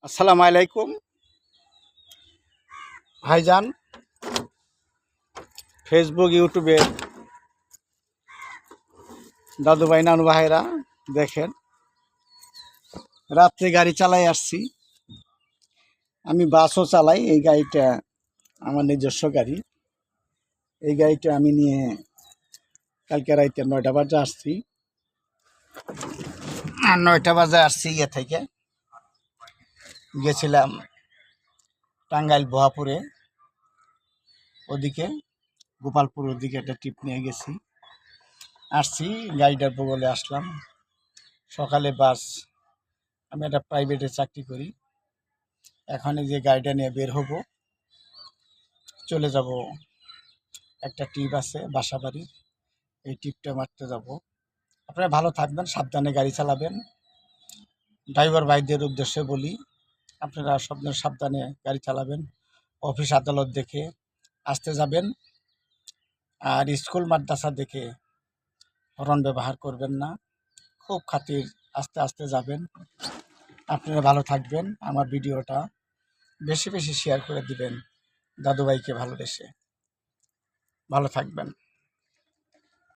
আসসালামু আলাইকুম ভাইজান। ফেসবুক ইউটিউবে দাদু ভাই নানু ভাইরা দেখেন, রাত্রে গাড়ি চালাই আসছি। আমি বাসও চালাই। এই গাড়িটা আমার নিজস্ব গাড়ি। এই গাড়িটা আমি নিয়ে কালকে রাইতে 9টা বাজে আসছি। আর 9টা বাজে আসছি ইয়ে থেকে গেছিলাম টাঙ্গাইল বহাপুরে, ওদিকে গোপালপুর ওদিকে একটা ট্রিপ নিয়ে গেছি। আসছি গাড়িটার বগলে আসলাম। সকালে বাস, আমি একটা প্রাইভেটে চাকরি করি। এখন এই যে গাড়িটা নিয়ে বের হব, চলে যাব। একটা ট্রিপ আছে বাসাবাড়ির, এই ট্রিপটা মারতে যাব। আপনারা ভালো থাকবেন, সাবধানে গাড়ি চালাবেন। ড্রাইভার ভাইদের উদ্দেশ্যে বলি, আপনারা সাবধানে গাড়ি চালাবেন। অফিস আদালত দেখে আসতে যাবেন। আর স্কুল মাদ্রাসা দেখে হরন ব্যবহার করবেন না। খুব খাতির আস্তে আস্তে যাবেন। আপনারা ভালো থাকবেন। আমার ভিডিওটা বেশি বেশি শেয়ার করে দিবেন দাদু ভাইকে ভালোবেসে। ভালো থাকবেন।